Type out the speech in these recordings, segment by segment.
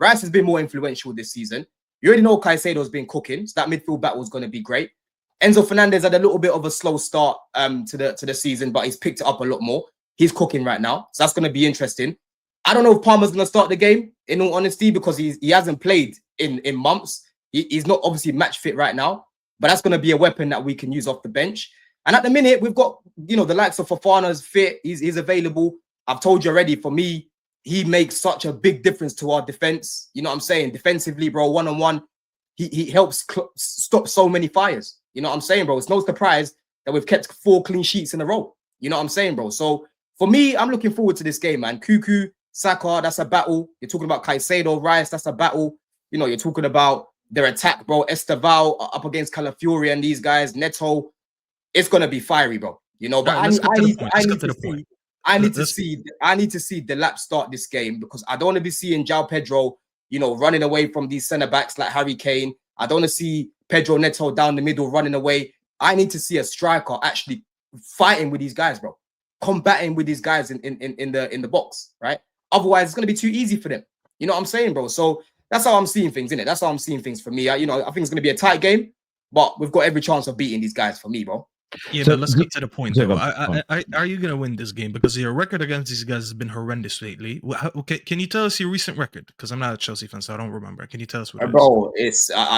Rice has been more influential this season. You already know Caicedo's been cooking, so that midfield battle is going to be great. Enzo Fernandez had a little bit of a slow start to the season, but he's picked it up a lot more. He's cooking right now, so that's going to be interesting. I don't know if Palmer's going to start the game, in all honesty, because he hasn't played in months. He's not obviously match fit right now, but that's going to be a weapon that we can use off the bench. And at the minute, we've got, the likes of Fofana's fit. He's available. I've told you already, for me, he makes such a big difference to our defense. You know what I'm saying? Defensively, bro, one-on-one, he helps stop so many fires. You know what I'm saying, bro? It's no surprise that we've kept 4 clean sheets in a row. You know what I'm saying, bro? So for me, I'm looking forward to this game, man. Cuckoo, Saka, that's a battle. You're talking about Caicedo, Rice, that's a battle. You're talking about their attack, bro. Esteval up against Calafiori and these guys, Neto. It's going to be fiery, bro. But I need to see Delap start this game, because I don't want to be seeing João Pedro, running away from these centre backs like Harry Kane. I don't want to see Pedro Neto down the middle running away. I need to see a striker actually fighting with these guys, bro, combating with these guys in the box, right? Otherwise, it's going to be too easy for them. You know what I'm saying, bro? So that's how I'm seeing things, innit? That's how I'm seeing things for me. I think it's going to be a tight game, but we've got every chance of beating these guys for me, bro. Yeah, but let's get to the point, though. Are you going to win this game? Because your record against these guys has been horrendous lately. Okay, can you tell us your recent record? Because I'm not a Chelsea fan, so I don't remember. Can you tell us what it is? Bro,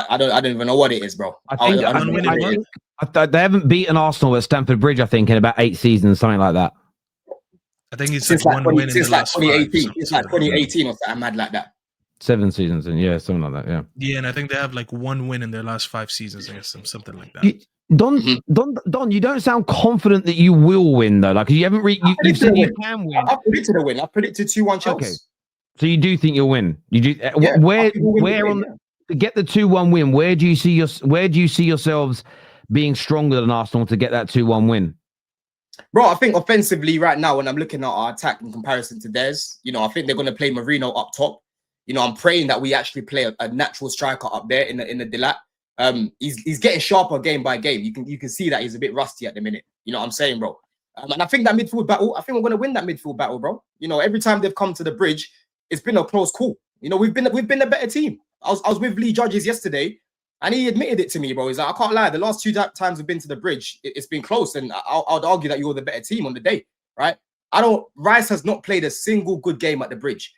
I don't even know what it is, bro. They haven't beaten Arsenal at Stamford Bridge, I think, in about 8 seasons, something like that. I think it's since like 1 win in the last 2018. It's like 2018 or something mad like that. 7 seasons, and yeah, something like that, yeah. Yeah, and I think they have like 1 win in their last 5 seasons against them, something like that. Don, you don't sound confident that you will win, though. Like, you haven't you've said you can win. I predicted a win. I predicted 2-1 Chelsea. Okay, so you do think you'll win? You do? Yeah, to get the 2-1 win? Where do you see yourselves being stronger than Arsenal to get that 2-1 win? Bro, I think offensively right now, when I'm looking at our attack in comparison to theirs, I think they're going to play Marino up top. I'm praying that we actually play a natural striker up there in the Delap. He's getting sharper game by game. You can see that he's a bit rusty at the minute. You know what I'm saying, bro? And I think that midfield battle, I think we're going to win that midfield battle, bro. Every time they've come to the bridge, it's been a close call. We've been a better team. I was with Lee Judges yesterday, and he admitted it to me, bro. He's like, I can't lie. The last 2 times we've been to the bridge, it's been close, and I'd argue that you're the better team on the day, right? Rice has not played a single good game at the bridge.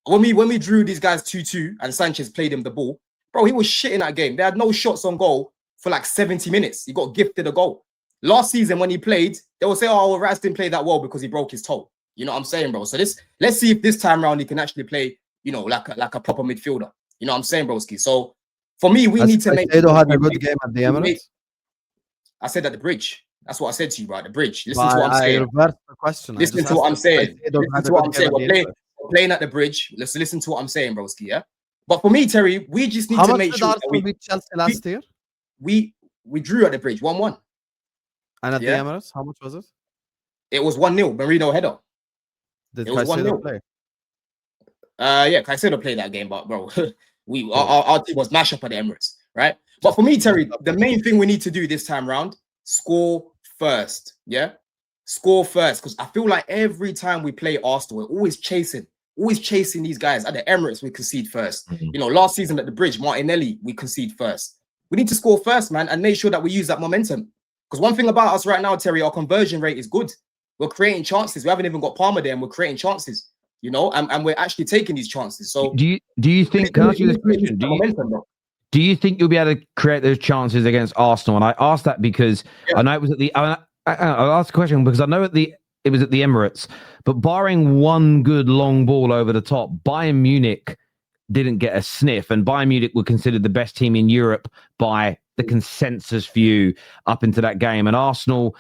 When we drew these guys 2-2 and Sanchez played him the ball, bro, he was shit in that game. They had no shots on goal for like 70 minutes. He got gifted a goal. Last season when he played, they will say, oh, well, Rice didn't play that well because he broke his toe. You know what I'm saying, bro? So let's see if this time around he can actually play, like a proper midfielder. You know what I'm saying, broski? So for me, we need to make... Caicedo had a good game at the Emirates? I said at the bridge. That's what I said to you, bro. At the bridge. Listen to what I'm saying. Reversed the question. Listen to what I'm saying. Listen to what I'm saying. We're playing at the bridge. Let's listen to what I'm saying, broski, yeah? But for me, Terry, we just need to make sure that we beat Chelsea last year? We drew at the bridge, 1-1. And at the Emirates, how much was it? It was 1-0, Marino header. Did Caicedo play? Yeah, Caicedo played that game, but bro, our team was mashed up at the Emirates, right? But for me, Terry, the main thing we need to do this time round, score first, yeah? Score first, because I feel like every time we play Arsenal, we're always chasing these guys. At the Emirates, we concede first. Last season at the bridge, Martinelli, we concede first. We need to score first, man, and make sure that we use that momentum. Because one thing about us right now, Terry, our conversion rate is good. We're creating chances. We haven't even got Palmer there, and we're creating chances, and we're actually taking these chances. So do you think, can I ask you this question? Do you think you'll be able to create those chances against Arsenal? And I asked that because I know it was at the... I asked the question because I know it was at the Emirates, but barring one good long ball over the top, Bayern Munich didn't get a sniff, and Bayern Munich were considered the best team in Europe by the consensus view up into that game. And Arsenal,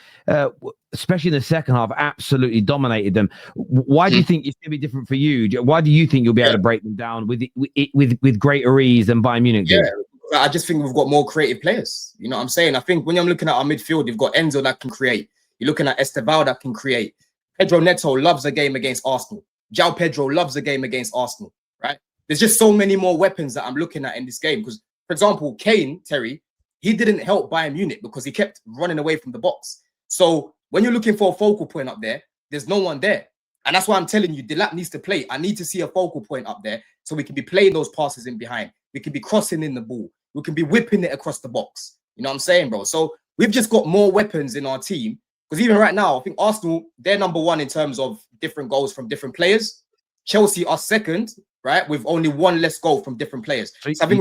especially in the second half, absolutely dominated them. Why do you think it's going to be different for you? Why do you think you'll be able to break them down with greater ease than Bayern Munich did? I just think we've got more creative players. You know what I'm saying? I think when I'm looking at our midfield, you've got Enzo that can create. You're looking at Esteval that can create. Pedro Neto loves a game against Arsenal. João Pedro loves a game against Arsenal, right? There's just so many more weapons that I'm looking at in this game. Because, for example, Kane, Terry, he didn't help Bayern Munich because he kept running away from the box. So when you're looking for a focal point up there, there's no one there. And that's why I'm telling you, Delap needs to play. I need to see a focal point up there so we can be playing those passes in behind. We can be crossing in the ball. We can be whipping it across the box. You know what I'm saying, bro? So we've just got more weapons in our team. Because even right now, I think Arsenal, they're number one in terms of different goals from different players. Chelsea are second, right, with only one less goal from different players. So I think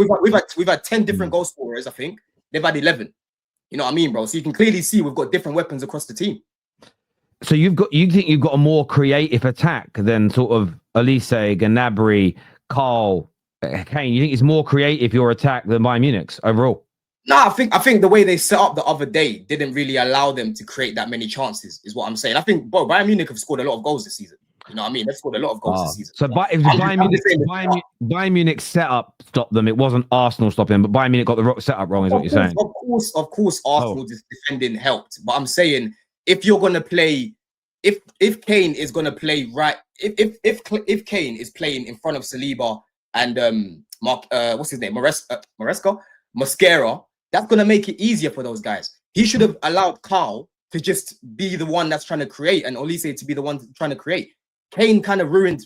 we've had 10 different goal scorers, I think. They've had 11. You know what I mean, bro? So you can clearly see we've got different weapons across the team. So you think you've got a more creative attack than sort of Elise, Gnabry, Carl, Kane? You think it's more creative your attack than Bayern Munich's overall? No, I think the way they set up the other day didn't really allow them to create that many chances, is what I'm saying. I think, bro, Bayern Munich have scored a lot of goals this season. You know what I mean? They've scored a lot of goals this season. So if Bayern Munich setup stopped them, it wasn't Arsenal stopping them, but Bayern Munich got the setup wrong, is what you're saying. Of course, Arsenal's defending helped. But I'm saying, if you're gonna play, if Kane is gonna play right, if Kane is playing in front of Saliba and what's his name, Mosquera, that's gonna make it easier for those guys. He should have allowed Carl to just be the one that's trying to create, and Olise to be the one trying to create. Kane kind of ruined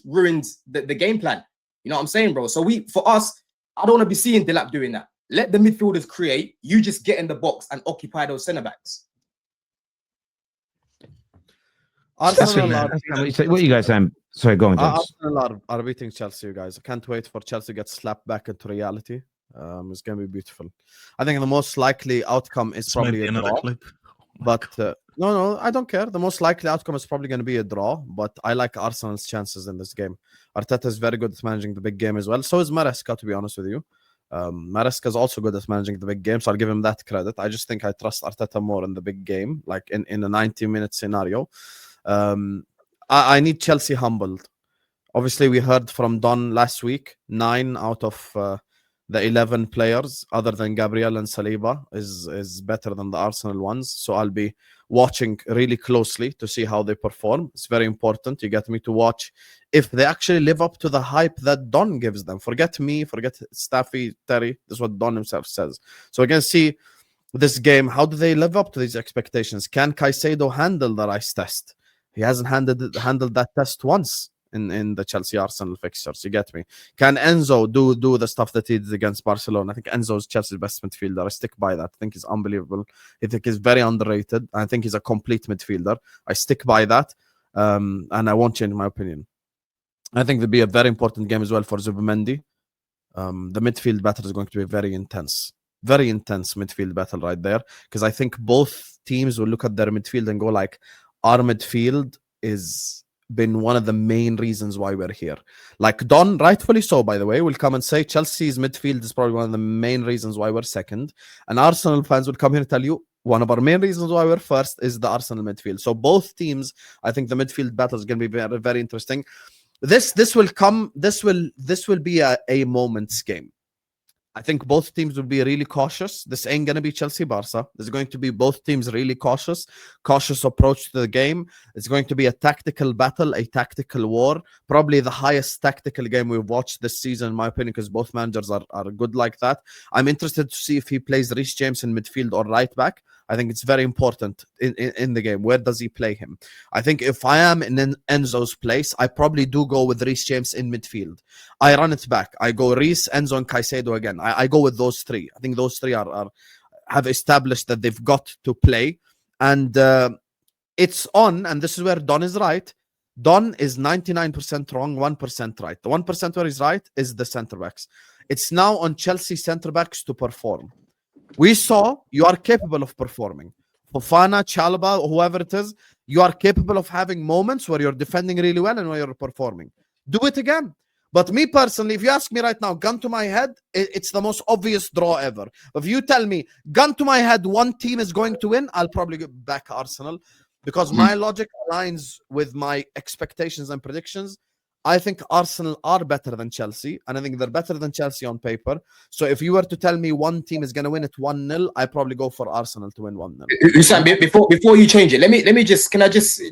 the game plan. You know what I'm saying, bro? So for us, I don't want to be seeing Delap doing that. Let the midfielders create. You just get in the box and occupy those centre backs. Arsenal what are you guys saying? Sorry, go on, James. Arsenal are beating Chelsea, you guys. I can't wait for Chelsea to get slapped back into reality. It's going to be beautiful. I think the most likely outcome is probably a draw. But no, I don't care. The most likely outcome is probably going to be a draw, but I like Arsenal's chances in this game. Arteta is very good at managing the big game as well. So is Maresca, to be honest with you. Maresca is also good at managing the big game, so I'll give him that credit. I just think I trust Arteta more in the big game, like in a 90-minute scenario. I need Chelsea humbled. Obviously, we heard from Don last week, 9 out of the 11 players other than Gabriel and Saliba is better than the Arsenal ones. So I'll be watching really closely to see how they perform. It's very important. You get me to watch if they actually live up to the hype that Don gives them. Forget me, forget Staffy, Terry. This is what Don himself says. So again, see this game, how do they live up to these expectations? Can Caicedo handle the Rice test? He hasn't handled that test once in the Chelsea-Arsenal fixtures. You get me? Can Enzo do the stuff that he did against Barcelona? I think Enzo is Chelsea's best midfielder. I stick by that. I think he's unbelievable. I think he's very underrated. I think he's a complete midfielder. I stick by that, and I won't change my opinion. I think there'll be a very important game as well for Zubimendi. The midfield battle is going to be very intense midfield battle right there, because I think both teams will look at their midfield and go like, our midfield is been one of the main reasons why we're here. Like Don, rightfully so, by the way, will come and say Chelsea's midfield is probably one of the main reasons why we're second. And Arsenal fans will come here and tell you one of our main reasons why we're first is the Arsenal midfield. So both teams, I think the midfield battle is going to be very, very interesting. This will be a moment's game. I think both teams will be really cautious. This ain't going to be Chelsea-Barca. There's going to be both teams really cautious approach to the game. It's going to be a tactical battle, a tactical war. Probably the highest tactical game we've watched this season, in my opinion, because both managers are good like that. I'm interested to see if he plays Reece James in midfield or right back. I think it's very important in the game. Where does he play him? I think if I am in Enzo's place, I probably do go with Reece James in midfield. I run it back. I go Reece, Enzo, and Caicedo again. I go with those three. I think those three have established that they've got to play. And it's on, and this is where Don is right. Don is 99% wrong, 1% right. The 1% where he's right is the centre-backs. It's now on Chelsea centre-backs to perform. We saw you are capable of performing. Fofana, Chalobah, whoever it is, you are capable of having moments where you're defending really well and where you're performing. Do it again. But me personally, if you ask me right now, gun to my head, it's the most obvious draw ever. If you tell me, gun to my head, one team is going to win, I'll probably get back Arsenal, because my logic aligns with my expectations and predictions. I think Arsenal are better than Chelsea, and I think they're better than Chelsea on paper. So if you were to tell me one team is going to win it 1-0, I probably go for Arsenal to win 1-0. Hussein, before you change it, let me just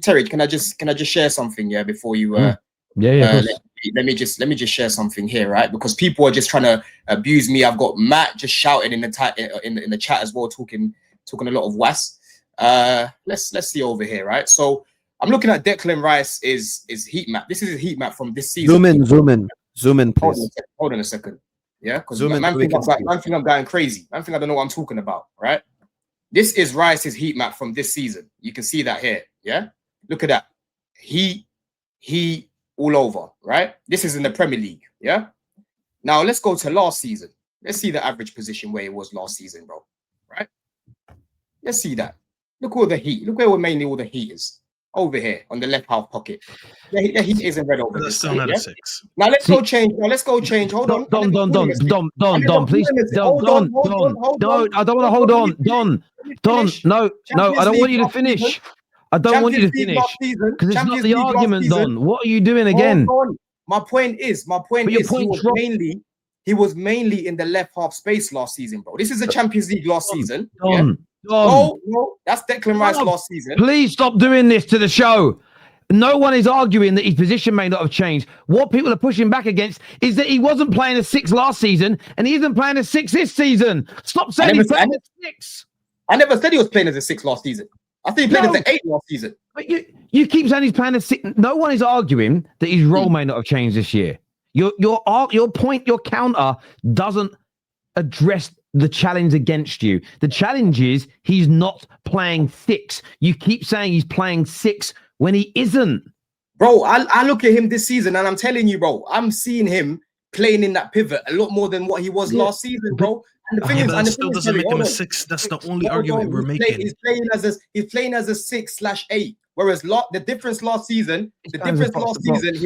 Terry, can I just share something? Yeah, before you let me just share something here, right? Because people are just trying to abuse me. I've got Matt just shouting in the chat as well, talking a lot of was. Let's see over here, right? So I'm looking at Declan Rice is heat map. This is his heat map from this season. Zoom in, please. Hold on a second. Yeah, because man think I'm going crazy. Man think I don't know what I'm talking about, right? This is Rice's heat map from this season. You can see that here. Yeah, look at that. He all over, right? This is in the Premier League. Yeah. Now let's go to last season. Let's see the average position where it was last season, bro. Right? Let's see that. Look all the heat. Look where mainly all the heat is. Over here on the left half pocket. The heat isn't red over That's still not a 6. Now let's go change. Hold on. Don, please. Don. I don't want to hold on. Don, no, I don't want you to finish. I don't want you to finish because it's not the argument, Don. What are you doing again? My point is, he was mainly in the left half space last season, bro. This is the Champions League last season. Don. No, that's Declan Rice last season. Please stop doing this to the show. No one is arguing that his position may not have changed. What people are pushing back against is that he wasn't playing a 6 last season and he isn't playing a 6 this season. Stop saying he's playing a 6. I never said he was playing as a 6 last season. I think he played as an 8 last season. But you keep saying he's playing a 6. No one is arguing that his role may not have changed this year. Your point, your counter doesn't address the challenge against you. The challenge is he's not playing 6. You keep saying he's playing 6 when he isn't. Bro, I look at him this season and I'm telling you, bro, I'm seeing him playing in that pivot a lot more than what he was last season, bro. And the thing is, that still doesn't make him a 6. That's the only argument we're making. He's playing as a 6/8. Whereas the difference last season, he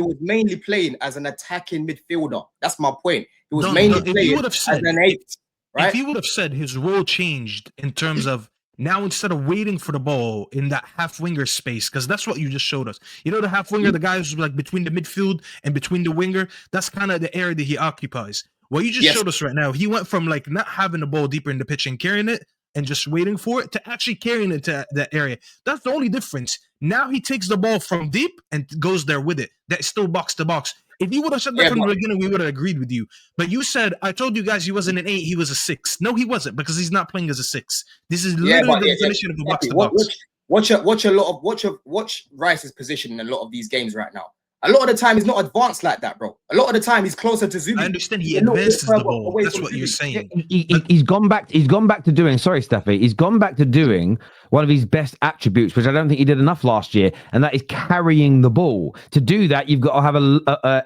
was mainly playing as an attacking midfielder. That's my point. He was mainly playing as an 8. Right? If he would have said his role changed in terms of now instead of waiting for the ball in that half winger space, because that's what you just showed us. You know, the half winger, the guy who's like between the midfield and between the winger, that's kind of the area that he occupies. What you just showed us right now, he went from like not having the ball deeper in the pitch and carrying it and just waiting for it to actually carrying it to that area. That's the only difference. Now he takes the ball from deep and goes there with it. That's still box to box. If you would have said that from the beginning, we would have agreed with you. But you said, I told you guys he wasn't an 8, he was a 6. No, he wasn't, because he's not playing as a 6. This is literally the definition of a box to box. Watch Rice's position in a lot of these games right now. A lot of the time, he's not advanced like that, bro. A lot of the time, he's closer to Zubi. I understand he advances the ball. That's what you're saying. He's gone back to doing. Sorry, Steffi. He's gone back to doing one of his best attributes, which I don't think he did enough last year, and that is carrying the ball. To do that, you've got to have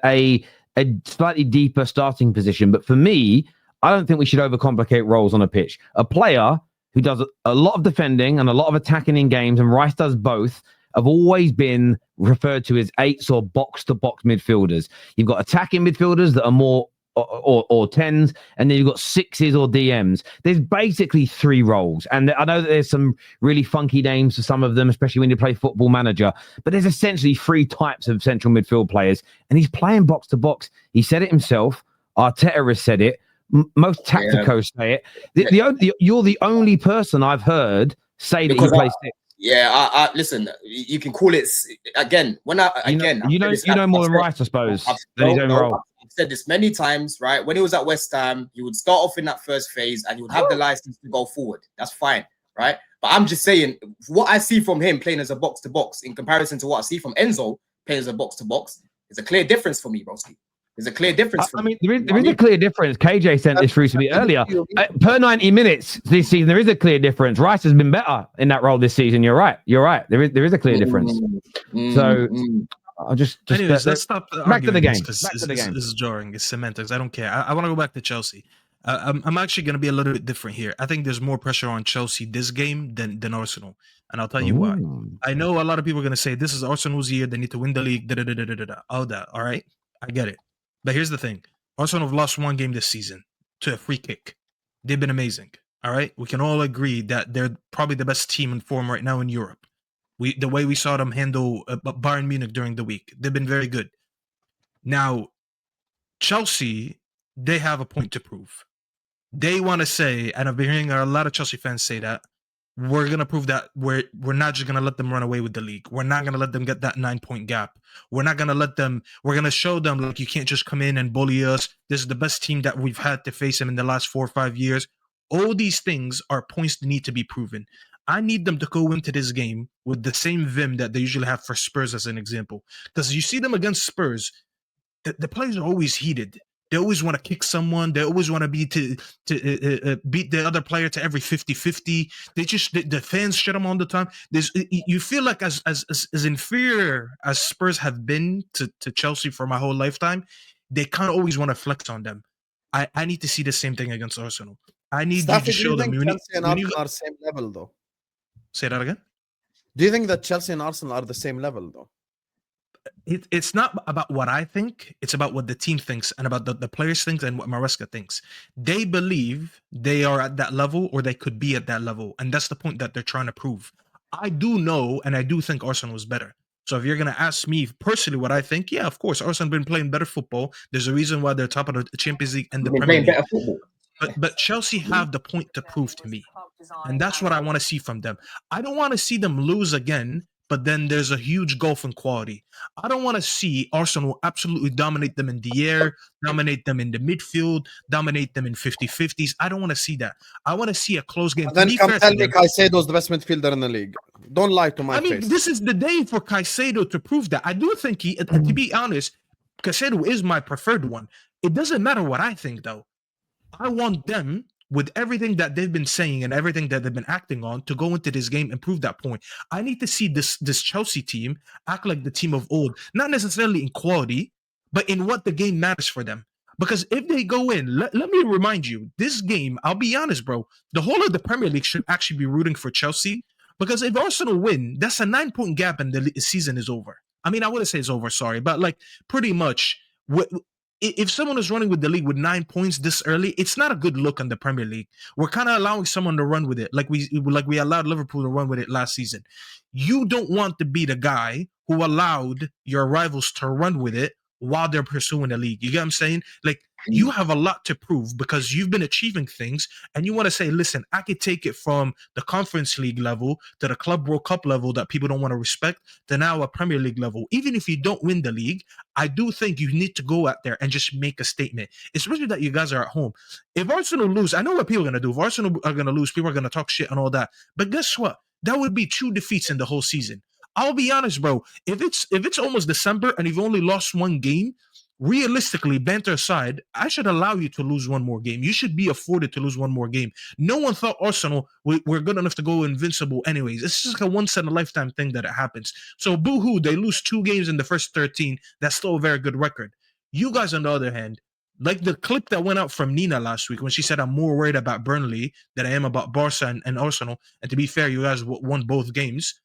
a slightly deeper starting position. But for me, I don't think we should overcomplicate roles on a pitch. A player who does a lot of defending and a lot of attacking in games, and Rice does both, have always been referred to as 8s or box-to-box midfielders. You've got attacking midfielders that are more or 10s, and then you've got 6s or DMs. There's basically 3 roles. And I know that there's some really funky names for some of them, especially when you play Football Manager, but there's essentially 3 types of central midfield players, and he's playing box-to-box. He said it himself. Arteta has said it. Most tacticos say it. You're the only person I've heard say that he plays 6. Yeah, I listen. You can call it again. You know more than Rice, I suppose. I've said this many times, right? When he was at West Ham, he would start off in that first phase, and he would have the license to go forward. That's fine, right? But I'm just saying, what I see from him playing as a box to box, in comparison to what I see from Enzo playing as a box to box, is a clear difference for me, broski. There's a clear difference. There is a clear difference. KJ sent this through to me earlier. Per 90 minutes this season, there is a clear difference. Rice has been better in that role this season. You're right. There is a clear difference. So I'll just anyways, let's stop back to the game. This is jarring. It's semantics. I don't care. I want to go back to Chelsea. I'm actually going to be a little bit different here. I think there's more pressure on Chelsea this game than Arsenal. And I'll tell you why. I know a lot of people are going to say, this is Arsenal's year. They need to win the league. All that. All right. I get it. But here's the thing. Arsenal have lost 1 game this season to a free kick. They've been amazing. All right? We can all agree that they're probably the best team in form right now in Europe. The way we saw them handle Bayern Munich during the week, they've been very good. Now, Chelsea, they have a point to prove. They want to say, and I've been hearing a lot of Chelsea fans say that, we're going to prove that we're not just going to let them run away with the league. We're not going to let them get that 9-point gap. We're not going to let them, we're going to show them, like, you can't just come in and bully us. This is the best team that we've had to face them in the last 4 or 5 years. All these things are points that need to be proven. I need them to go into this game with the same vim that they usually have for Spurs, as an example. Because you see them against Spurs, the players are always heated. They always want to kick someone. They always want to beat the other player to every 50-50. The fans shut them all the time. You feel like as inferior as Spurs have been to Chelsea for my whole lifetime, they kind of always want to flex on them. I need to see the same thing against Arsenal. I need you to show them. Chelsea and Arsenal are same level, though. Say that again. Do you think that Chelsea and Arsenal are the same level, though? It's not about what I think. It's about what the team thinks and about the players think and what Maresca thinks. They believe they are at that level or they could be at that level. And that's the point that they're trying to prove. I do know and I do think Arsenal is better. So if you're going to ask me personally what I think, yeah, of course, Arsenal have been playing better football. There's a reason why they're top of the Champions League and the Premier League. But Chelsea have the point to prove to me. And that's what I want to see from them. I don't want to see them lose again, but then there's a huge gulf in quality. I don't want to see Arsenal absolutely dominate them in the air, dominate them in the midfield, dominate them in 50-50s. I don't want to see that. I want to see a close game. And then come tell me Caicedo's the best midfielder in the league. Don't lie to my face. I mean, this is the day for Caicedo to prove that. I do think to be honest, Caicedo is my preferred one. It doesn't matter what I think, though. I want them, with everything that they've been saying and everything that they've been acting on, to go into this game and prove that point. I need to see this Chelsea team act like the team of old, not necessarily in quality, but in what the game matters for them. Because if they go in, let me remind you, this game, I'll be honest, bro, the whole of the Premier League should actually be rooting for Chelsea. Because if Arsenal win, that's a 9-point gap and the season is over. I mean, I wouldn't say it's over, sorry, but like pretty much if someone is running with the league with 9 points this early, it's not a good look on the Premier League. We're kind of allowing someone to run with it, like we allowed Liverpool to run with it last season. You don't want to be the guy who allowed your rivals to run with it while they're pursuing the league. You get what I'm saying? Like, you have a lot to prove because you've been achieving things, and you want to say, listen, I could take it from the Conference League level to the Club World Cup level that people don't want to respect to now a Premier League level. Even if you don't win the league, I do think you need to go out there and just make a statement, especially that you guys are at home. If Arsenal lose, I know what people are going to do. If Arsenal are going to lose, people are going to talk shit and all that. But guess what? That would be 2 defeats in the whole season. I'll be honest, bro. If it's almost December and you've only lost 1 game, realistically, banter aside, I should allow you to lose 1 more game. You should be afforded to lose 1 more game. No one thought Arsenal were good enough to go invincible anyways. It's just like a once-in-a-lifetime thing that it happens. So boo-hoo, they lose 2 games in the first 13. That's still a very good record. You guys, on the other hand, like the clip that went out from Nina last week when she said, I'm more worried about Burnley than I am about Barca and Arsenal. And to be fair, you guys won both games.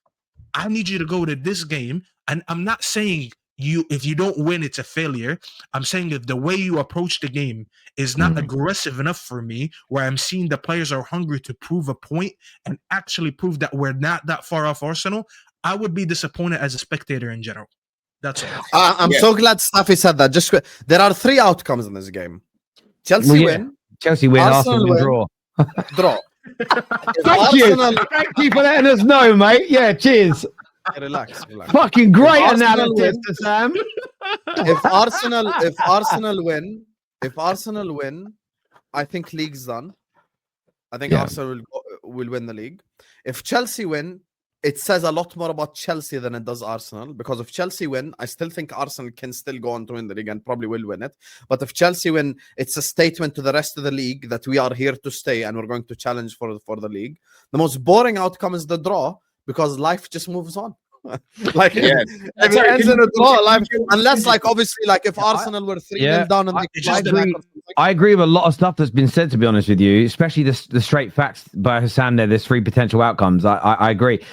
I need you to go to this game. And I'm not saying if you don't win, it's a failure. I'm saying if the way you approach the game is not aggressive enough for me, where I'm seeing the players are hungry to prove a point and actually prove that we're not that far off Arsenal, I would be disappointed as a spectator in general. That's all. I'm so glad Staffy said that. There are 3 outcomes in this game. Chelsea win. Chelsea win. Arsenal win. Draw. Draw. Thank you for letting us know, mate. Yeah, cheers. Relax. Fucking great analysis, Sam. If Arsenal win, I think league's done. I think Arsenal will win the league. If Chelsea win, it says a lot more about Chelsea than it does Arsenal, because if Chelsea win, I still think Arsenal can still go on to win the league and probably will win it. But if Chelsea win, it's a statement to the rest of the league that we are here to stay and we're going to challenge for the league. The most boring outcome is the draw, because life just moves on. Like if it ends in a draw, unless obviously if Arsenal were 3-0 down and I agree with a lot of stuff that's been said, to be honest with you, especially the straight facts by Hassan there. There's 3 potential outcomes. I agree.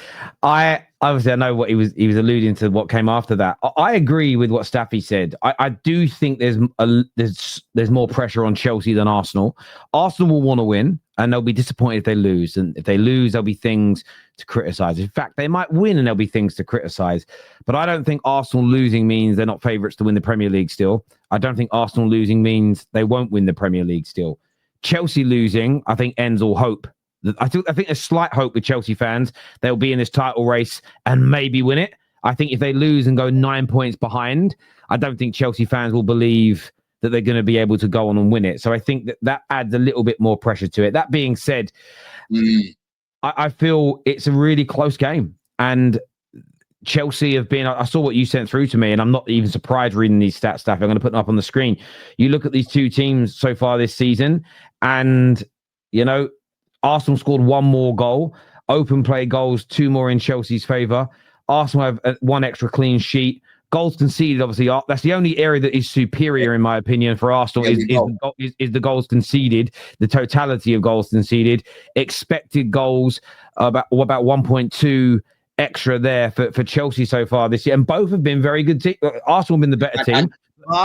I know what he was alluding to, what came after that. I agree with what Staffy said. I do think there's more pressure on Chelsea than Arsenal. Arsenal will want to win, and they'll be disappointed if they lose. And if they lose, there'll be things to criticize. In fact, they might win and there'll be things to criticize. But I don't think Arsenal losing means they're not favourites to win the Premier League still. I don't think Arsenal losing means they won't win the Premier League still. Chelsea losing, I think, ends all hope. I think there's slight hope with Chelsea fans. They'll be in this title race and maybe win it. I think if they lose and go 9 points behind, I don't think Chelsea fans will believe that they're going to be able to go on and win it. So I think that adds a little bit more pressure to it. That being said, I feel it's a really close game. And Chelsea have been, I saw what you sent through to me, and I'm not even surprised reading these stats stuff. I'm going to put them up on the screen. You look at these two teams so far this season, and, you know, Arsenal scored 1 more goal, open play goals, 2 more in Chelsea's favour. Arsenal have 1 extra clean sheet. Goals conceded, obviously, that's the only area that is superior, in my opinion, for Arsenal is the goals conceded, the totality of goals conceded. Expected goals, about 1.2 extra there for Chelsea so far this year. And both have been very good teams. Arsenal have been the better team.